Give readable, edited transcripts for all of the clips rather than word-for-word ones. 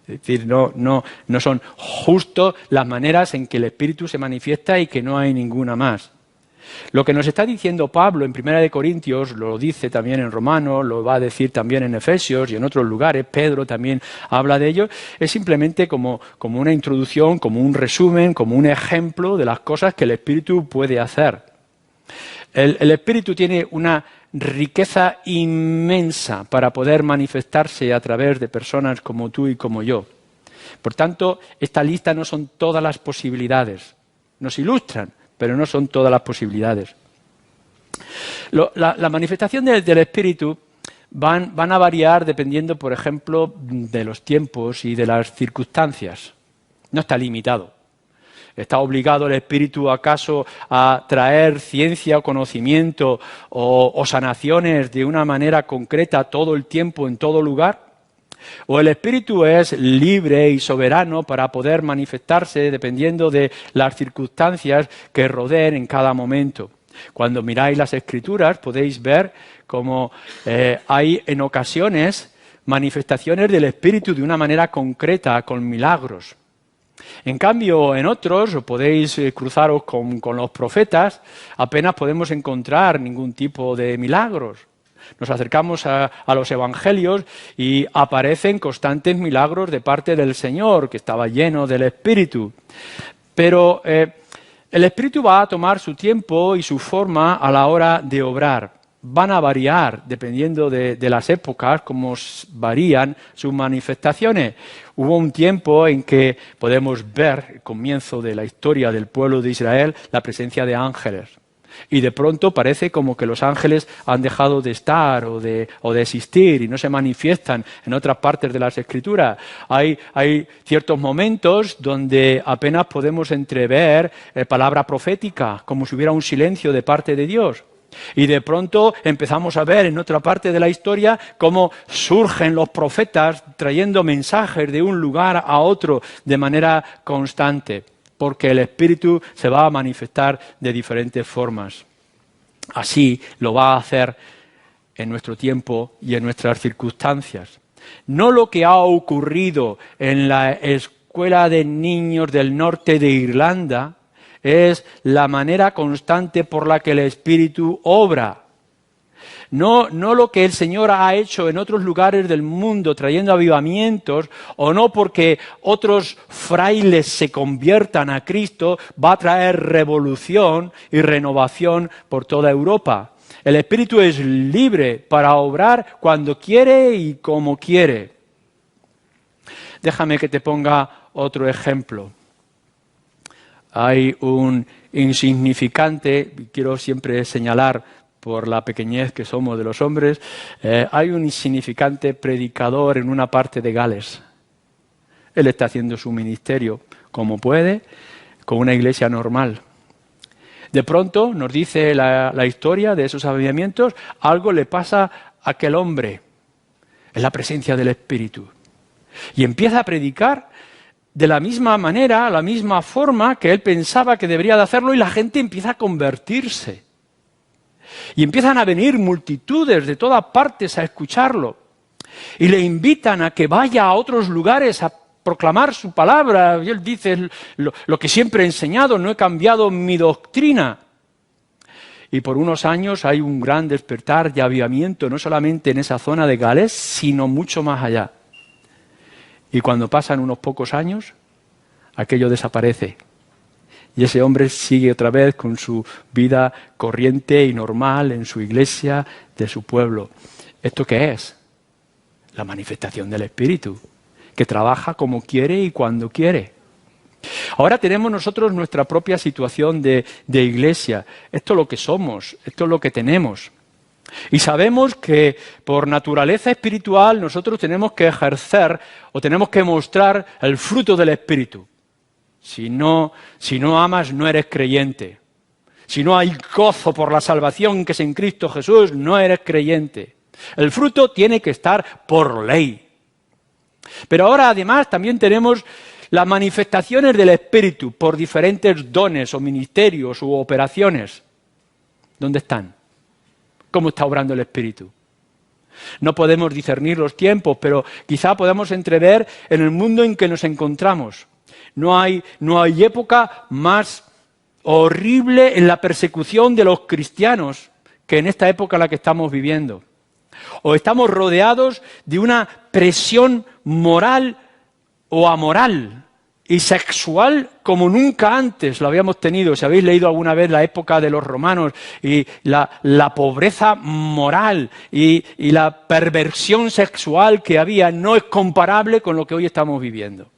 Es decir, no son justo las maneras en que el Espíritu se manifiesta y que no hay ninguna más. Lo que nos está diciendo Pablo en 1 Corintios, lo dice también en Romanos, lo va a decir también en Efesios y en otros lugares, Pedro también habla de ello, es simplemente como una introducción, como un resumen, como un ejemplo de las cosas que el Espíritu puede hacer. El Espíritu tiene una riqueza inmensa para poder manifestarse a través de personas como tú y como yo. Por tanto, esta lista no son todas las posibilidades. Nos ilustran, pero no son todas las posibilidades. La manifestación del Espíritu van a variar dependiendo, por ejemplo, de los tiempos y de las circunstancias. No está limitado. ¿Está obligado el Espíritu acaso a traer ciencia o conocimiento o sanaciones de una manera concreta todo el tiempo, en todo lugar? ¿O el Espíritu es libre y soberano para poder manifestarse dependiendo de las circunstancias que rodeen en cada momento? Cuando miráis las Escrituras podéis ver cómo hay en ocasiones manifestaciones del Espíritu de una manera concreta, con milagros. En cambio, en otros, podéis cruzaros con los profetas, apenas podemos encontrar ningún tipo de milagros. Nos acercamos a los evangelios y aparecen constantes milagros de parte del Señor, que estaba lleno del Espíritu. Pero el Espíritu va a tomar su tiempo y su forma a la hora de obrar. Van a variar dependiendo de las épocas, como varían sus manifestaciones. Hubo un tiempo en que podemos ver, el comienzo de la historia del pueblo de Israel, la presencia de ángeles. Y de pronto parece como que los ángeles han dejado de estar o de existir y no se manifiestan en otras partes de las Escrituras. Hay ciertos momentos donde apenas podemos entrever palabra profética, como si hubiera un silencio de parte de Dios. Y de pronto empezamos a ver en otra parte de la historia cómo surgen los profetas trayendo mensajes de un lugar a otro de manera constante, porque el Espíritu se va a manifestar de diferentes formas. Así lo va a hacer en nuestro tiempo y en nuestras circunstancias. No lo que ha ocurrido en la escuela de niños del norte de Irlanda es la manera constante por la que el Espíritu obra. No lo que el Señor ha hecho en otros lugares del mundo trayendo avivamientos, o no porque otros frailes se conviertan a Cristo, va a traer revolución y renovación por toda Europa. El Espíritu es libre para obrar cuando quiere y como quiere. Déjame que te ponga otro ejemplo. Hay un insignificante, quiero siempre señalar por la pequeñez que somos de los hombres, hay un insignificante predicador en una parte de Gales. Él está haciendo su ministerio como puede, con una iglesia normal. De pronto, nos dice la historia de esos avivamientos, algo le pasa a aquel hombre, en la presencia del Espíritu. Y empieza a predicar de la misma manera, la misma forma que él pensaba que debería de hacerlo, y la gente empieza a convertirse. Y empiezan a venir multitudes de todas partes a escucharlo. Y le invitan a que vaya a otros lugares a proclamar su palabra. Y él dice, lo que siempre he enseñado, no he cambiado mi doctrina. Y por unos años hay un gran despertar y avivamiento, no solamente en esa zona de Gales, sino mucho más allá. Y cuando pasan unos pocos años, aquello desaparece. Y ese hombre sigue otra vez con su vida corriente y normal en su iglesia de su pueblo. ¿Esto qué es? La manifestación del Espíritu, que trabaja como quiere y cuando quiere. Ahora tenemos nosotros nuestra propia situación de iglesia. Esto es lo que somos, esto es lo que tenemos. Y sabemos que por naturaleza espiritual nosotros tenemos que ejercer o tenemos que mostrar el fruto del Espíritu. Si no amas, no eres creyente. Si no hay gozo por la salvación que es en Cristo Jesús, no eres creyente. El fruto tiene que estar por ley. Pero ahora además también tenemos las manifestaciones del Espíritu por diferentes dones o ministerios u operaciones. ¿Dónde están? ¿Cómo está obrando el Espíritu? No podemos discernir los tiempos, pero quizá podamos entrever en el mundo en que nos encontramos. No hay época más horrible en la persecución de los cristianos que en esta época en la que estamos viviendo. O estamos rodeados de una presión moral o amoral y sexual como nunca antes lo habíamos tenido. Si habéis leído alguna vez la época de los romanos y la pobreza moral y la perversión sexual que había, no es comparable con lo que hoy estamos viviendo.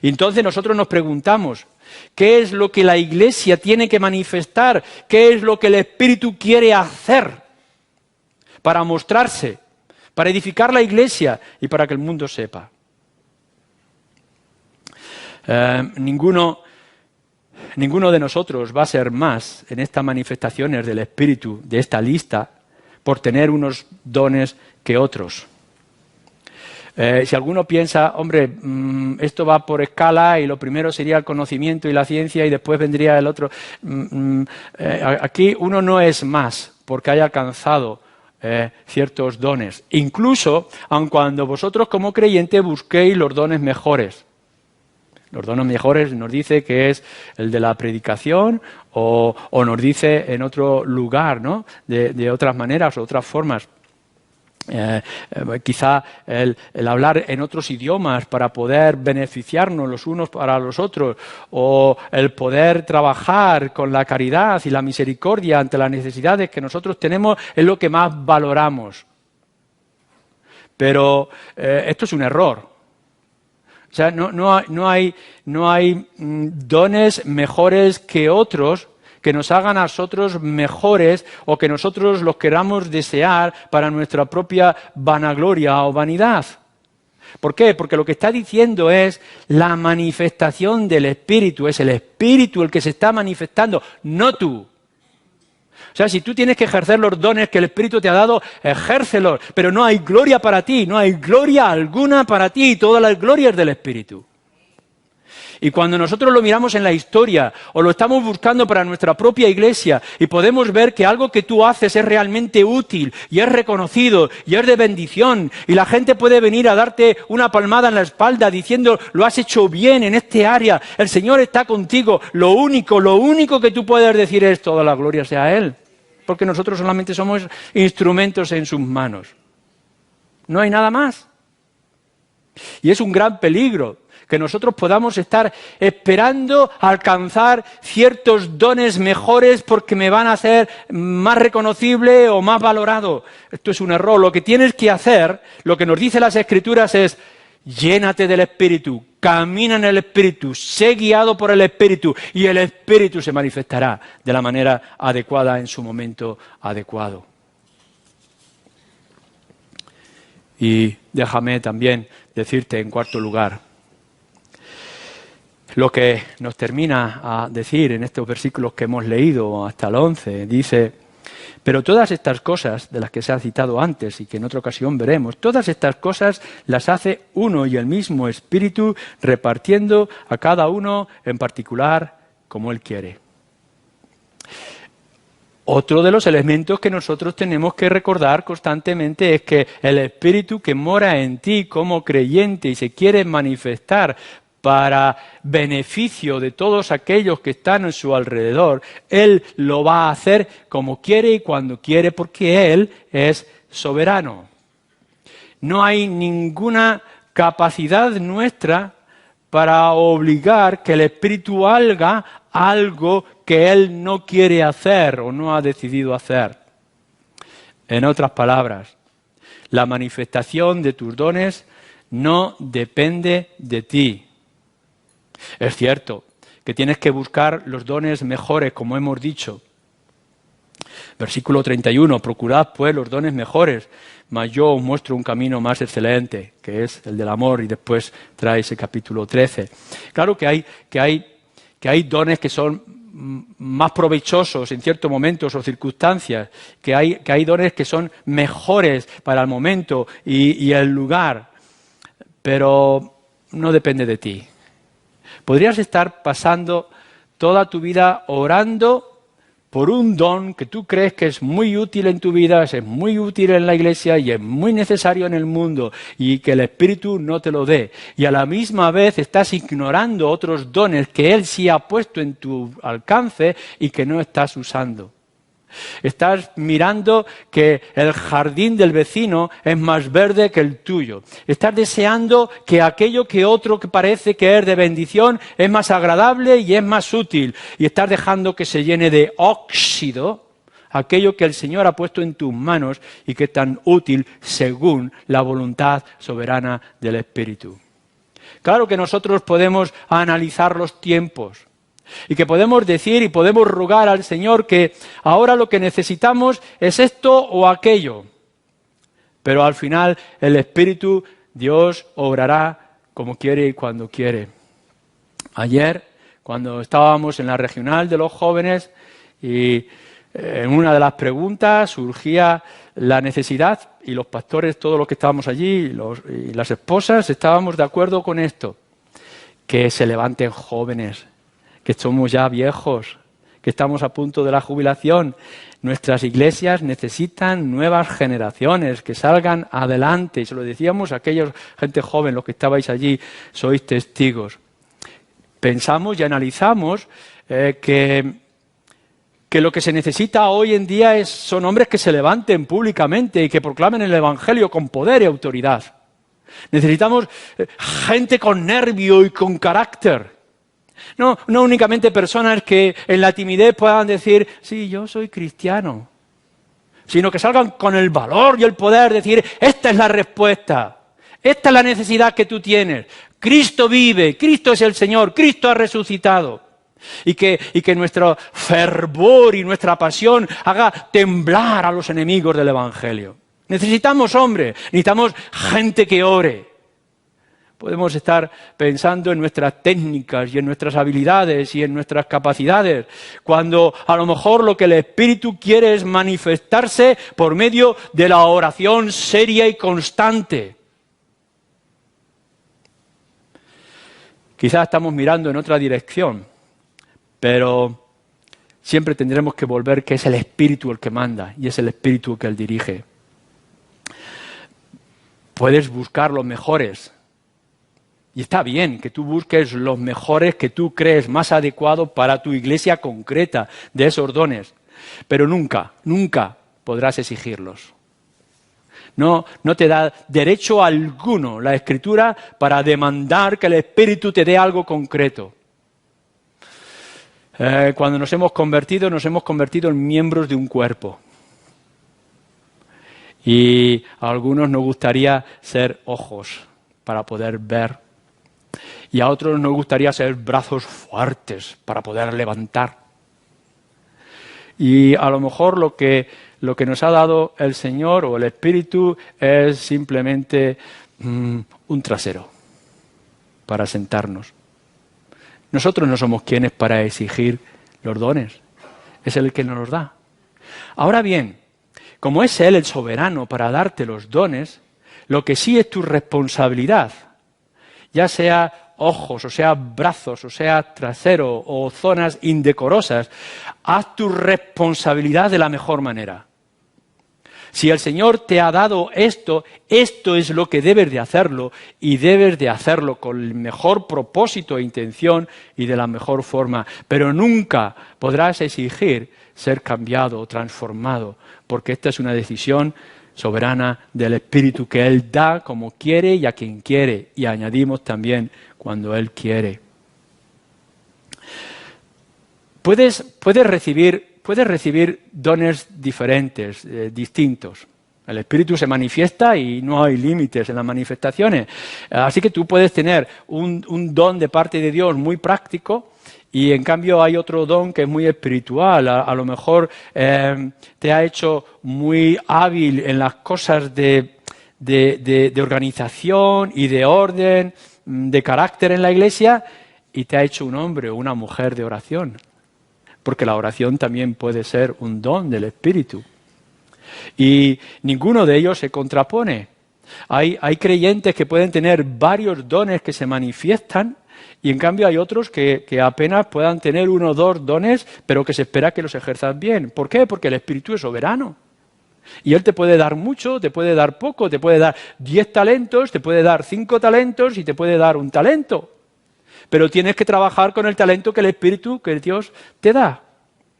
Y entonces nosotros nos preguntamos, ¿qué es lo que la Iglesia tiene que manifestar? ¿Qué es lo que el Espíritu quiere hacer para mostrarse, para edificar la Iglesia y para que el mundo sepa? Ninguno de nosotros va a ser más en estas manifestaciones del Espíritu, de esta lista, por tener unos dones que otros. Si alguno piensa, hombre, esto va por escala y lo primero sería el conocimiento y la ciencia y después vendría el otro. Aquí uno no es más porque haya alcanzado ciertos dones. Incluso, aun cuando vosotros como creyentes busquéis los dones mejores. Los dones mejores nos dice que es el de la predicación o nos dice en otro lugar, ¿no? De otras maneras o otras formas. Quizá el hablar en otros idiomas para poder beneficiarnos los unos para los otros, o el poder trabajar con la caridad y la misericordia ante las necesidades que nosotros tenemos es lo que más valoramos. Pero esto es un error. O sea, no hay dones mejores que otros que nos hagan a nosotros mejores o que nosotros los queramos desear para nuestra propia vanagloria o vanidad. ¿Por qué? Porque lo que está diciendo es la manifestación del Espíritu. Es el Espíritu el que se está manifestando, no tú. O sea, si tú tienes que ejercer los dones que el Espíritu te ha dado, ejércelos. Pero no hay gloria para ti, no hay gloria alguna para ti. Todas las glorias del Espíritu. Y cuando nosotros lo miramos en la historia o lo estamos buscando para nuestra propia iglesia y podemos ver que algo que tú haces es realmente útil y es reconocido y es de bendición y la gente puede venir a darte una palmada en la espalda diciendo lo has hecho bien en este área, el Señor está contigo, lo único que tú puedes decir es toda la gloria sea a Él, porque nosotros solamente somos instrumentos en sus manos. No hay nada más. Y es un gran peligro que nosotros podamos estar esperando alcanzar ciertos dones mejores porque me van a hacer más reconocible o más valorado. Esto es un error. Lo que tienes que hacer, lo que nos dice las Escrituras es llénate del Espíritu, camina en el Espíritu, sé guiado por el Espíritu y el Espíritu se manifestará de la manera adecuada en su momento adecuado. Y déjame también decirte en cuarto lugar, lo que nos termina a decir en estos versículos que hemos leído hasta el 11, dice, pero todas estas cosas de las que se ha citado antes y que en otra ocasión veremos, todas estas cosas las hace uno y el mismo Espíritu repartiendo a cada uno en particular como Él quiere. Otro de los elementos que nosotros tenemos que recordar constantemente es que el Espíritu que mora en ti como creyente y se quiere manifestar para beneficio de todos aquellos que están en su alrededor, Él lo va a hacer como quiere y cuando quiere, porque Él es soberano. No hay ninguna capacidad nuestra para obligar que el Espíritu haga algo que Él no quiere hacer o no ha decidido hacer. En otras palabras, la manifestación de tus dones no depende de ti. Es cierto que tienes que buscar los dones mejores, como hemos dicho. Versículo 31, procurad pues los dones mejores, mas yo os muestro un camino más excelente, que es el del amor, y después trae ese capítulo 13. Claro que hay dones que son más provechosos en ciertos momentos o circunstancias, que hay dones que son mejores para el momento y el lugar, pero no depende de ti. Podrías estar pasando toda tu vida orando por un don que tú crees que es muy útil en tu vida, es muy útil en la iglesia y es muy necesario en el mundo, y que el Espíritu no te lo dé. Y a la misma vez estás ignorando otros dones que Él sí ha puesto en tu alcance y que no estás usando. Estás mirando que el jardín del vecino es más verde que el tuyo. Estás deseando que aquello que otro que parece que es de bendición es más agradable y es más útil. Y estás dejando que se llene de óxido aquello que el Señor ha puesto en tus manos y que es tan útil según la voluntad soberana del Espíritu. Claro que nosotros podemos analizar los tiempos. Y que podemos decir y podemos rogar al Señor que ahora lo que necesitamos es esto o aquello. Pero al final el Espíritu, Dios, obrará como quiere y cuando quiere. Ayer, cuando estábamos en la regional de los jóvenes, y en una de las preguntas surgía la necesidad, y los pastores, todos los que estábamos allí, y las esposas, estábamos de acuerdo con esto, que se levanten jóvenes, que somos ya viejos, que estamos a punto de la jubilación. Nuestras iglesias necesitan nuevas generaciones que salgan adelante. Y se lo decíamos a aquella gente joven, los que estabais allí, sois testigos. Pensamos y analizamos que lo que se necesita hoy en día son hombres que se levanten públicamente y que proclamen el Evangelio con poder y autoridad. Necesitamos gente con nervio y con carácter. No únicamente personas que en la timidez puedan decir, sí, yo soy cristiano, sino que salgan con el valor y el poder de decir, esta es la respuesta, esta es la necesidad que tú tienes. Cristo vive, Cristo es el Señor, Cristo ha resucitado. Y que nuestro fervor y nuestra pasión haga temblar a los enemigos del Evangelio. Necesitamos hombres, necesitamos gente que ore. Podemos estar pensando en nuestras técnicas y en nuestras habilidades y en nuestras capacidades, cuando a lo mejor lo que el Espíritu quiere es manifestarse por medio de la oración seria y constante. Quizás estamos mirando en otra dirección, pero siempre tendremos que volver que es el Espíritu el que manda y es el Espíritu el que dirige. Puedes buscar los mejores. Y está bien que tú busques los mejores que tú crees más adecuados para tu iglesia concreta de esos dones, pero nunca podrás exigirlos. No te da derecho alguno la Escritura para demandar que el Espíritu te dé algo concreto. Cuando nos hemos convertido en miembros de un cuerpo. Y a algunos nos gustaría ser ojos para poder ver. Y a otros nos gustaría ser brazos fuertes para poder levantar. Y a lo mejor lo que nos ha dado el Señor o el Espíritu es simplemente un trasero para sentarnos. Nosotros no somos quienes para exigir los dones. Es Él el que nos los da. Ahora bien, como es Él el soberano para darte los dones, lo que sí es tu responsabilidad, ya sea ojos, o sea brazos, o sea trasero, o zonas indecorosas, haz tu responsabilidad de la mejor manera. Si el Señor te ha dado esto es lo que debes de hacerlo, y debes de hacerlo con el mejor propósito e intención y de la mejor forma. Pero nunca podrás exigir ser cambiado o transformado, porque esta es una decisión soberana del Espíritu que Él da como quiere y a quien quiere, y añadimos también cuando Él quiere. Puedes recibir dones diferentes, distintos. El Espíritu se manifiesta y no hay límites en las manifestaciones. Así que tú puedes tener un don de parte de Dios muy práctico, y en cambio hay otro don que es muy espiritual. A lo mejor te ha hecho muy hábil en las cosas de organización y de orden, de carácter en la iglesia, y te ha hecho un hombre o una mujer de oración. Porque la oración también puede ser un don del Espíritu. Y ninguno de ellos se contrapone. Hay creyentes que pueden tener varios dones que se manifiestan, Y en cambio hay otros que apenas puedan tener 1 o 2 dones, pero que se espera que los ejerzan bien. ¿Por qué? Porque el Espíritu es soberano. Y Él te puede dar mucho, te puede dar poco, te puede dar 10 talentos, te puede dar 5 talentos y te puede dar 1 talento. Pero tienes que trabajar con el talento que el Espíritu, que Dios te da,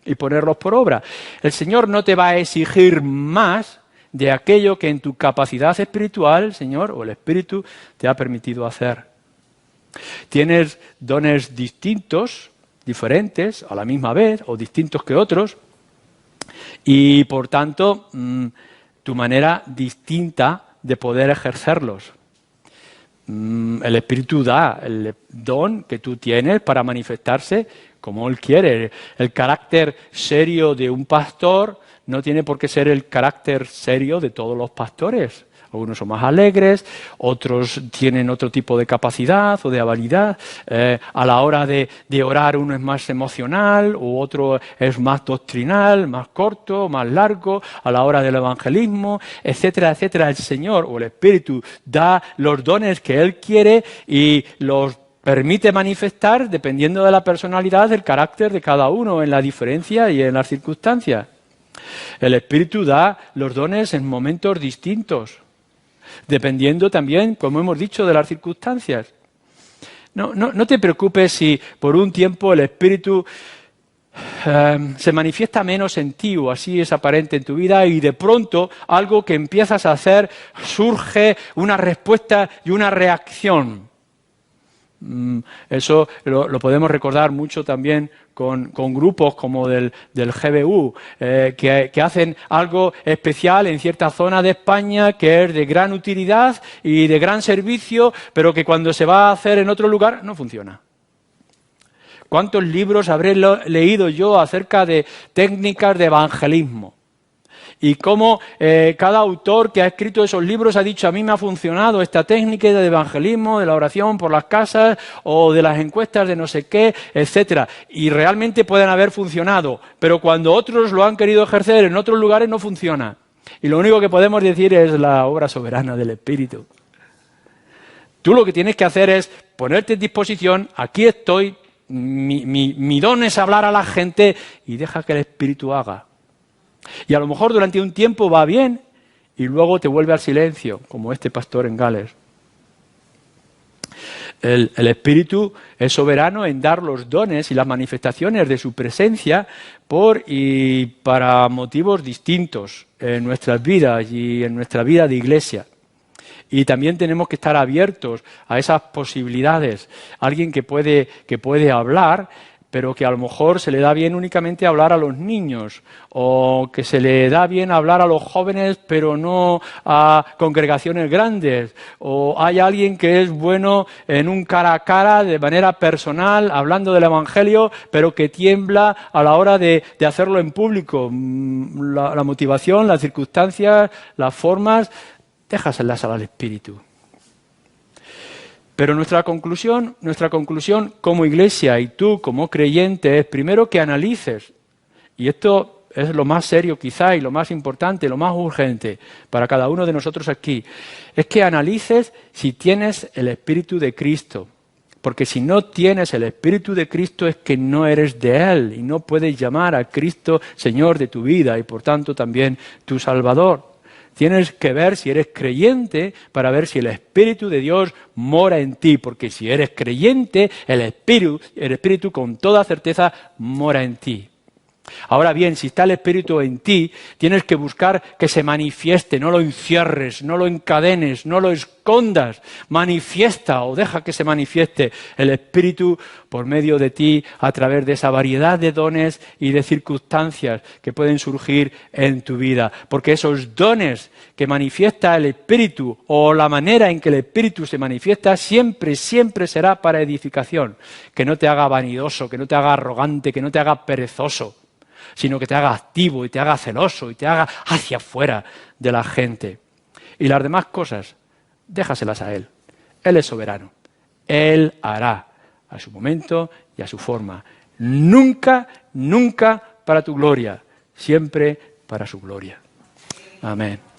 y ponerlos por obra. El Señor no te va a exigir más de aquello que en tu capacidad espiritual, el Señor o el Espíritu te ha permitido hacer. Tienes dones distintos, diferentes, a la misma vez, o distintos que otros, y por tanto, tu manera distinta de poder ejercerlos. El Espíritu da el don que tú tienes para manifestarse como Él quiere. El carácter serio de un pastor no tiene por qué ser el carácter serio de todos los pastores. Algunos son más alegres, otros tienen otro tipo de capacidad o de habilidad. A la hora de orar uno es más emocional, u otro es más doctrinal, más corto, más largo. A la hora del evangelismo, etcétera, etcétera. El Señor o el Espíritu da los dones que Él quiere y los permite manifestar dependiendo de la personalidad, del carácter de cada uno, en la diferencia y en las circunstancias. El Espíritu da los dones en momentos distintos, dependiendo también, como hemos dicho, de las circunstancias. No te preocupes si por un tiempo el Espíritu se manifiesta menos en ti o así es aparente en tu vida y de pronto algo que empiezas a hacer surge una respuesta y una reacción. Eso lo podemos recordar mucho también con grupos como del GBU, que hacen algo especial en cierta zona de España que es de gran utilidad y de gran servicio, pero que cuando se va a hacer en otro lugar no funciona. ¿Cuántos libros habré leído yo acerca de técnicas de evangelismo? Y cómo cada autor que ha escrito esos libros ha dicho, a mí me ha funcionado esta técnica de evangelismo, de la oración por las casas o de las encuestas de no sé qué, etcétera. Y realmente pueden haber funcionado, pero cuando otros lo han querido ejercer en otros lugares no funciona. Y lo único que podemos decir es la obra soberana del Espíritu. Tú lo que tienes que hacer es ponerte en disposición, aquí estoy, mi don es hablar a la gente y deja que el Espíritu haga. Y a lo mejor durante un tiempo va bien y luego te vuelve al silencio, como este pastor en Gales. El Espíritu es soberano en dar los dones y las manifestaciones de su presencia por y para motivos distintos en nuestras vidas y en nuestra vida de iglesia. Y también tenemos que estar abiertos a esas posibilidades. Alguien que puede hablar, pero que a lo mejor se le da bien únicamente hablar a los niños, o que se le da bien hablar a los jóvenes, pero no a congregaciones grandes, o hay alguien que es bueno en un cara a cara, de manera personal, hablando del Evangelio, pero que tiembla a la hora de hacerlo en público. La motivación, las circunstancias, las formas, déjaselas al Espíritu. Pero nuestra conclusión como iglesia y tú como creyente es primero que analices, y esto es lo más serio quizá y lo más importante, lo más urgente para cada uno de nosotros aquí, es que analices si tienes el Espíritu de Cristo. Porque si no tienes el Espíritu de Cristo es que no eres de Él y no puedes llamar a Cristo Señor de tu vida y por tanto también tu Salvador. Tienes que ver si eres creyente para ver si el Espíritu de Dios mora en ti, porque si eres creyente, el Espíritu con toda certeza mora en ti. Ahora bien, si está el Espíritu en ti, tienes que buscar que se manifieste, no lo encierres, no lo encadenes, no lo escondas, manifiesta o deja que se manifieste el Espíritu por medio de ti a través de esa variedad de dones y de circunstancias que pueden surgir en tu vida. Porque esos dones que manifiesta el Espíritu o la manera en que el Espíritu se manifiesta siempre será para edificación, que no te haga vanidoso, que no te haga arrogante, que no te haga perezoso, sino que te haga activo y te haga celoso y te haga hacia afuera de la gente. Y las demás cosas, déjaselas a Él. Él es soberano. Él hará a su momento y a su forma. Nunca para tu gloria, siempre para su gloria. Amén.